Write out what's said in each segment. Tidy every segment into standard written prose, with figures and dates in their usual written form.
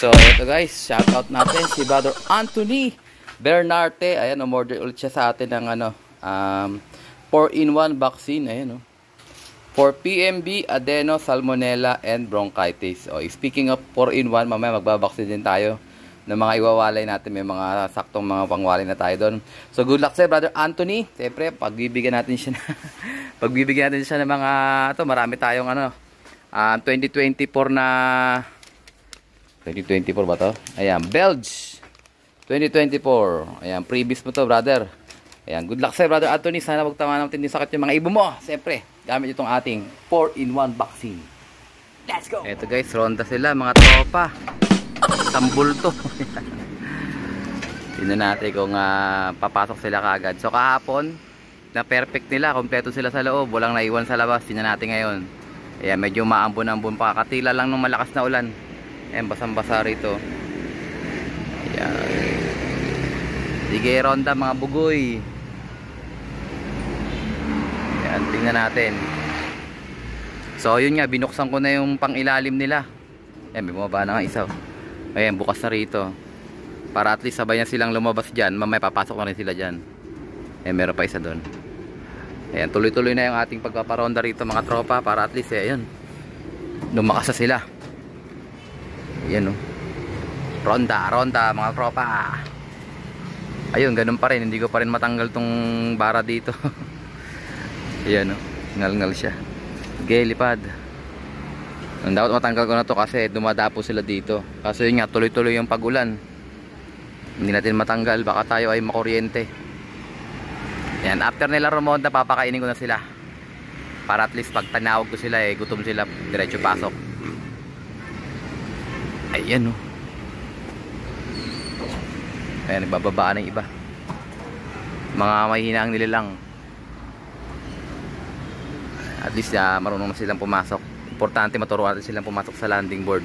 So ito guys, shoutout natin si Brother Anthony Bernarte. Ayan, umorder ulit siya sa atin ng 4-in-1 vaccine. Ayan, for PMB, adeno, salmonella, and bronchitis. Speaking of 4-in-1, mamaya magbabaksin din tayo ng mga iwawalay natin. May mga saktong mga pangwalay na tayo doon. So good luck sa'yo, Brother Anthony. Siyempre, pagbibigyan natin siya ng mga marami tayong 2024 na 2024 ba to? Ayan, Belge 2024. Ayan, previous mo to, brother. Ayan, good luck sa'yo, Brother Anthony. Sana wag tama natin din sakit yung mga ibon mo. Siyempre, gamit itong ating 4-in-1 vaccine. Let's go! Eto guys, ronda sila, mga tropa. Sambul to. Tingnan natin kung papasok sila kagad. So kahapon, na perfect nila, kompleto sila sa loob, walang naiwan sa labas. Tingnan natin ngayon. Ayan, medyo maambon-ambon pa, katila lang ng malakas na ulan. Ayan, basang-basa rito. Ayan. Sige, ronda mga bugoy. Ayan, tingnan natin. So yun nga, binuksan ko na yung pangilalim nila. Ayan, may bumaba na nga isa. Ayan, bukas na rito. Para at least sabay na silang lumabas dyan. Mamaya papasok na rin sila dyan. Ayan, meron pa isa doon. Ayan, tuloy-tuloy na yung ating pagpaparonda rito mga tropa. Para at least, ayan, lumakas na sila. Ayan, ronda mga tropa. Ayun, ganun pa rin. Hindi ko pa rin matanggal tong bara dito. Ayan, ngal-ngal siya. Okay, lipad. Dapat matanggal ko na to kasi dumadapo sila dito. Kasi yun nga, tuloy-tuloy yung pag-ulan. Hindi natin matanggal, baka tayo ay makuryente. Yan, after nila rumonda, papakainin ko na sila. Para at least pag tanawag ko sila, gutom sila, diretso pasok. Ayan, ayan, nagbababaan ng iba. Mga mahihina ang nilalang. At least marunong na silang pumasok. Importante maturuan natin silang pumasok sa landing board.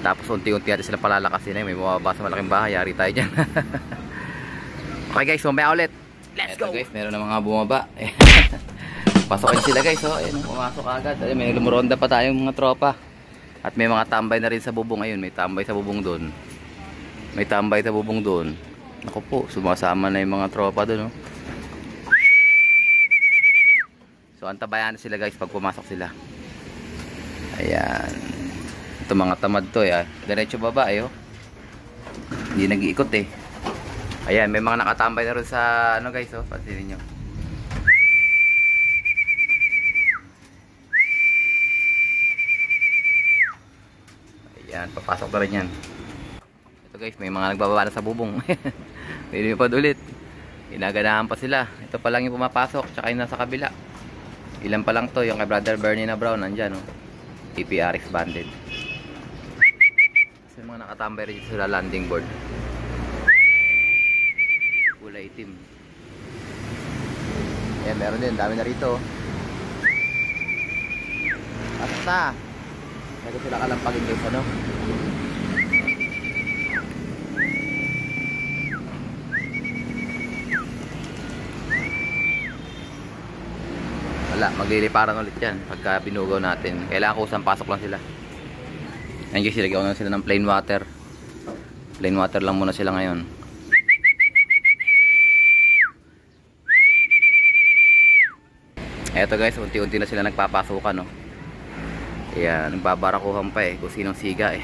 Tapos unti-unti natin silang palalakasin. May mababa sa malaking bahay, yari tayo dyan. Okay guys, mamaya ulit. Let's go guys, meron na mga bumaba. Pasokin sila guys. Ayan, pumasok agad. Ayan, may lumuronda pa tayong mga tropa. At may mga tambay na rin sa bubong. Ayun, may tambay sa bubong doon. May tambay sa bubong doon. Ako po, sumasama na yung mga tropa doon. So antabayan sila guys pag pumasok sila. Ayan. Ito mga tamad to diretso baba hindi nag-iikot Ayan, may mga nakatambay na rin sa guys pansinin nyo. Ayan, papasok na rin yan. Ito guys, may mga nagbababa na sa bubong. Pwede pa ulit. Inaganahan pa sila. Ito pa lang yung pumapasok, tsaka yung nasa kabila. Ilan pa lang to, yung kay Brother Bernie na Brown nandyan TPRX banded. So yung mga nakatambay rin sa landing board, kulay itim. Ayan, meron din, dami na rito. Basta meron sila kalampagin guys wala, magliliparan ulit yan pagka binugaw natin. Kailangan ko usang pasok lang sila. Ayan guys, ilagyan ko na sila ng plain water. Plain water lang muna sila ngayon. Eto guys, unti-unti na sila nagpapasukan Ayan, nagbabarakuhan pa kung sinong siga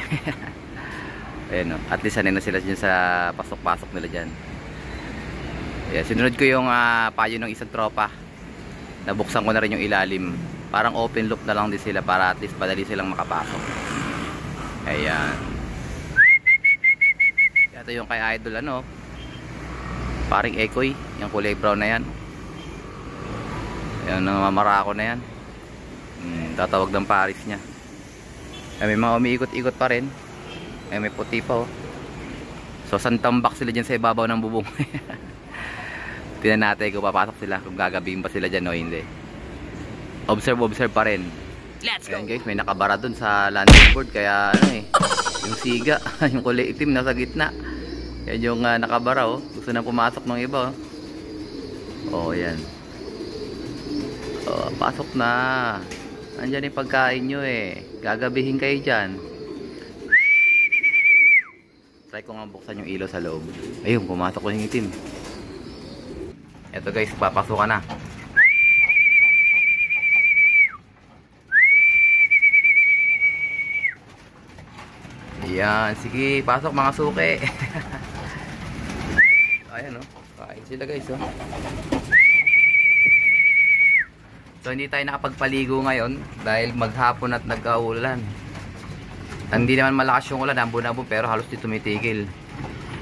Ayan at least sanay na sila dyan sa pasok-pasok nila dyan. Ayan, sinunod ko yung payo ng isang tropa. Nabuksan ko na rin yung ilalim. Parang open loop na lang din sila para at least madali silang makapasok. Ayan. Ito yung kay Idol paring Ekoy, yung kulay brown na yan. Ayan, namamarako na yan. Tatawag ng Paris niya. May mga umiikot-ikot pa rin. May puti pa So santambak sila dyan sa ibabaw ng bubong. Tingnan natin kung papasok sila, kung gagabihin pa sila dyan o hindi. Observe pa rin. Let's go! Ayan guys, may nakabara dun sa landing board. Kaya yung siga, yung kulay itim nasa gitna. Yan yung nakabara Gusto na pumasok ng iba yan. Pasok na. Andyan yung pagkain nyo Gagabihin kayo dyan. Try ko nga buksan yung ilaw sa loob. Ayun, pumasok ko yung itim. Eto guys, papasok ka na. Ayan, sige, pasok mga suke. Ayan, oh. Kain sila guys, oh. So hindi tayo nakapagpaligo ngayon dahil maghapon at nagkaulan. Hindi naman malakas yung ulan, ambon-ambon, pero halos di tumitigil.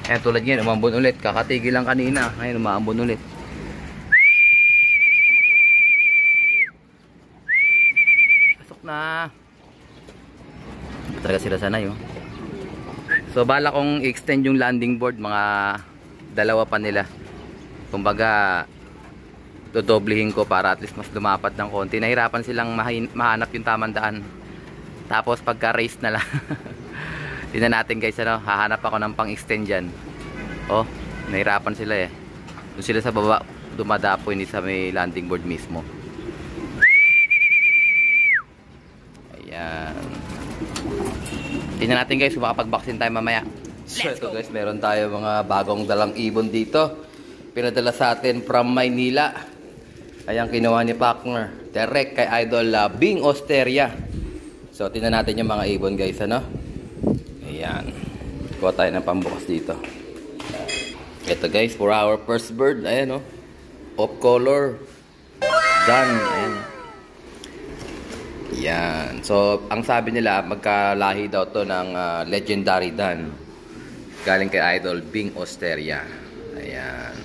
Ayan, tulad ngayon, umambon ulit. Kakatigil lang kanina, ngayon umaambon ulit. Pasok na. Talaga sila sanay, oh. So bala kong i-extend yung landing board, mga dalawa pa nila. Kumbaga dodoblihin ko para at least mas lumapat ng konti. Nahirapan silang mahanap yung tamang daan. Tapos pagka race na lang. Tingnan natin guys, ano, hahanap ako ng pang-extend dyan. Oh, nahirapan sila eh. Doon sila sa baba dumadapo, hindi sa may landing board mismo. Ayan. Tingnan natin guys, makapag-vaccine tayo mamaya. So ito guys, meron tayo mga bagong dalang ibon dito. Pinadala sa atin from Maynila. Ayan, kinuha ni partner direct kay Idol Bing Osteria. So tingnan natin yung mga ibon guys, ano. Ayan, kuha tayo ng pambukas dito. Ito guys, for our first bird. Ayan, oh, off color Dan. Ayan. Yan. So, ang sabi nila, magkalahi daw to ng legendary Dan. Galing kay Idol Bing Osteria. Ayan.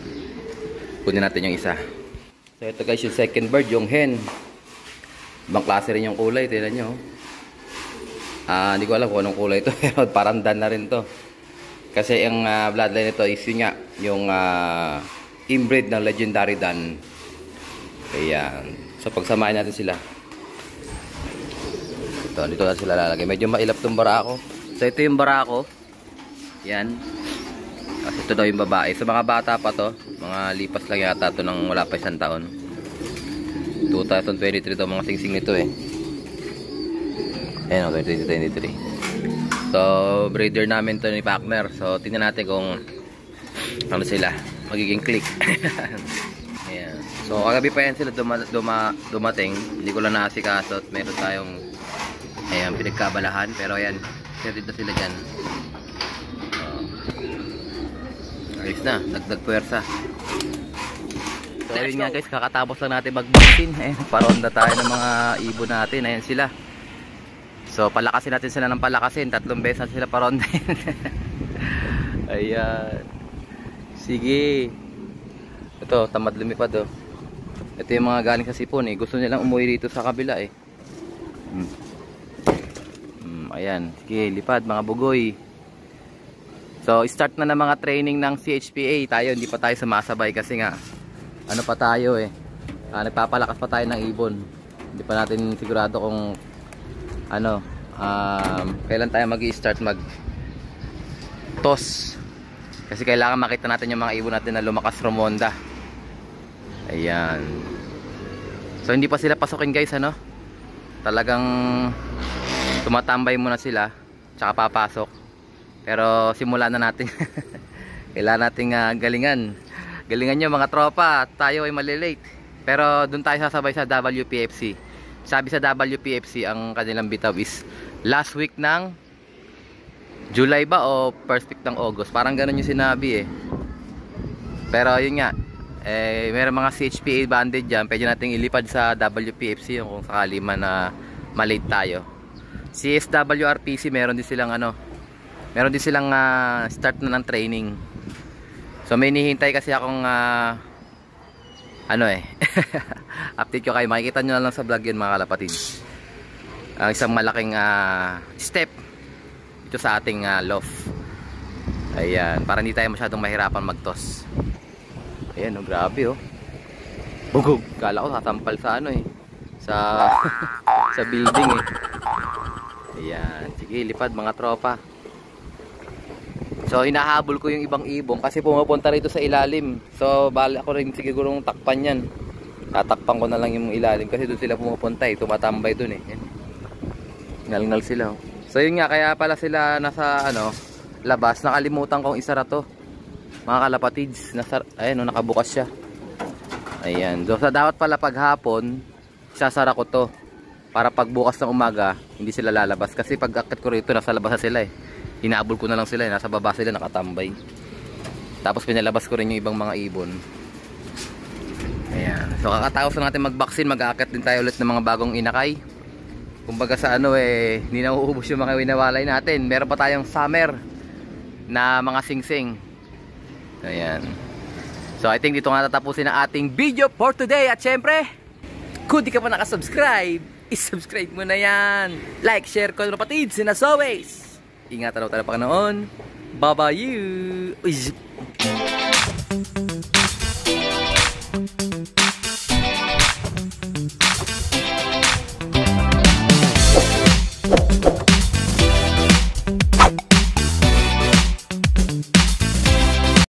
Kunin natin yung isa. So, ito guys, yung second bird, yung hen. Ibang klase rin yung kulay. Tignan nyo. Hindi ko alam kung anong kulay ito. Pero parang Dan na rin to. Kasi yung bloodline nito is yun nga, yung inbreed ng legendary Dan. Ayan. So, pagsamahin natin sila. Ito, dito na sila lalagay. Medyo mailap itong barako. So, ito yung barako. Yan. Kasi ito daw yung babae. So, mga bata pa to. Mga lipas lang yata ito nang wala pa isang taon. 2023 daw mga singsing nito eh. Ayan o, 2023. So, breeder namin to ni partner. So, tingnan natin kung ano sila. Magiging click. Ayan. So, kagabi pa yan sila dumating. Hindi ko lang naasikaso at meron tayong ayan, pinagkabalahan. Pero ayan, settled na sila dyan. Ayos na, dagdag puwersa. So ayun nga guys, kakatapos lang natin mag-vaccine. Ayan, paronda tayo ng mga ibon natin. Ayan sila. So palakasin natin sila ng palakasin. 3 beses na sila paronda. Ayan. Sige. Ito, tamad lumipad oh. Ito yung mga galing sa sipon eh. Gusto nilang umuwi dito sa kabila eh. Ayan, sige, lipad mga bugoy. So, start na ng mga training ng CHPA. Tayo, hindi pa tayo sumasabay kasi nga ano pa tayo eh. Nagpapalakas pa tayo ng ibon. Hindi pa natin sigurado kung ano, kailan tayo mag-i-start mag-toss. Kasi kailangan makita natin yung mga ibon natin na lumakas rumonda. Ayan. So, hindi pa sila pasukin guys, ano? Talagang tumatambay muna sila tsaka papasok, pero simulan na natin. Kailangan nating galingan nyo mga tropa. Tayo ay malilate, pero dun tayo sasabay sa WPFC. Sabi sa WPFC ang kanilang bitaw is last week ng July ba o first week ng August, parang ganun yung sinabi eh. Pero yun nga meron mga CHPA banded dyan, pwede nating ilipad sa WPFC kung sakali man na malate tayo. CSWRPC meron din silang start na ng training. So may hinihintay kasi akong update ko kayo. Makikita nyo na lang sa vlog yun mga kalapatid. Ang isang malaking step ito sa ating loft. Ayan, para hindi tayo masyadong mahirapan mag-toss. Ayan oh, grabe oh. Bugog, kala ko tatampal sa sa building eh. Ayan, sige, lipad mga tropa. So hinahabol ko yung ibang ibon kasi pumupunta rito sa ilalim. So bala ko rin sigurong takpan yan. Tatakpan ko na lang yung ilalim kasi doon sila pumupunta eh. Tumatambay doon eh. Ngal-ngal sila oh. So yun nga, kaya pala sila nasa labas. Nakalimutan kong isara to. Mga kalapatids, ayan, nakabukas siya. Ayan. So, dapat pala paghapon, isasara ko to. Para pagbukas ng umaga, hindi sila lalabas. Kasi pag akit ko rito, nasa labas na sila eh. Hinabol ko na lang sila eh. Nasa baba sila, nakatambay. Tapos pinalabas ko rin yung ibang mga ibon. Ayan. So, kakatapos na natin mag-vaccine, mag-aakit din tayo ulit ng mga bagong inakay. Kumbaga sa ano eh, hindi na uubos yung mga winawalay natin. Meron pa tayong summer na mga singsing. Ayan. So I think dito nga tatapusin ang ating video for today. At syempre, kung di ka pa nakasubscribe, isubscribe mo na yan. Like, share, comment, kapatids. And as always, ingatan daw tayo pa noon. Bye-bye you.